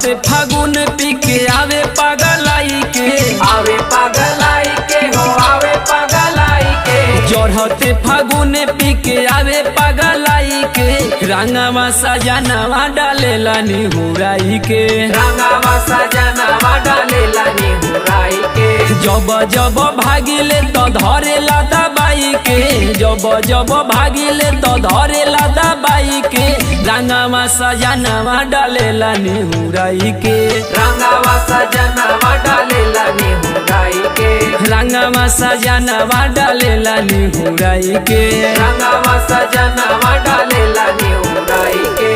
चढ़ते फागुन पी के आवे पागलाई के, आवे पागलाई के हो आवे पागलाई के, चढ़ते फागुन पी के आवे पागलाई के, रंगवा सजनवा डालेला निहुराई के, रंगवा सजनवा डालेला निहुराई के, जब जब भागिले तो धरेला दबाई के, जब जब भागिले तो धरेला दबाई के, रंगवा सजनवा डालेला निहुराई के, रंगवा सजनवा डालेला निहुराई के, रंगवा सजनवा डालेला निहुराई के, रंगवा सजनवा डालेला निहुराई के।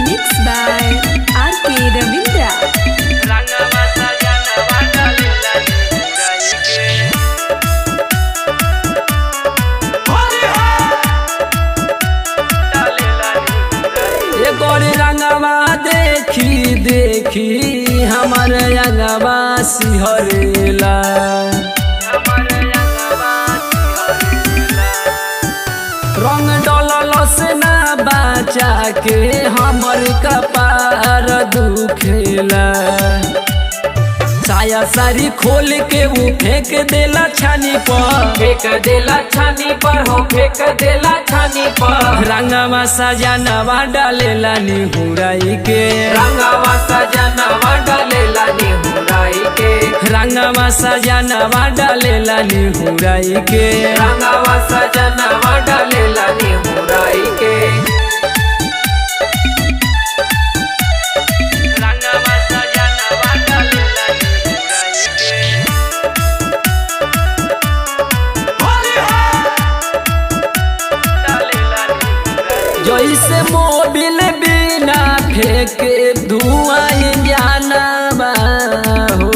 Mixed by R.K. Ravindra. रंगवा सजनवा डालेला निहुराई के। ये गोरे रंगवा देखी देखी हमारे रंगवा सिहरेला, रंग डलल से ना बचा के हमर कपार दुखेला, साया सारी खोल के वो फेंक देला छानी पर, फेंक देला छानी पर हो फेंक देला छानी पर, रंगवा सजनवा डालेला निहुराई के, रंगवा सजनवा डालेला निहुराई के, रंगवा सजनवा डालेला निहुराई के, रंगवा सजनवा डालेला निहुराई के, रंगवा सजनवा डालेला निहुराई के। जैसे मोबिल बिना फेंके धुआं जानवा हो,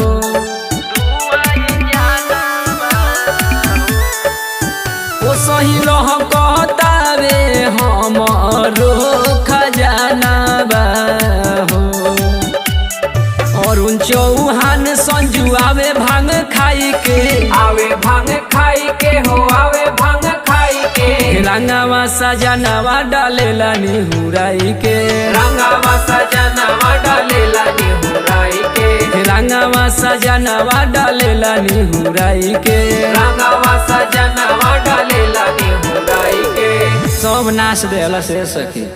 ओ सही लह कहतावे हमरो खजानावा हो, अरुण चौहान संजू आवे भांग खाई के, आवे भांग खाई के हो आवे भांग खाई के, रंगवा सजनवा डालेला निहुराई के, रंगवा सजनवा डालेला निहुराई के, रंगवा सजनवा डालेला निहुराई के, रंगवा सजनवा डालेला निहुराई के। सब नाच देला से सखी।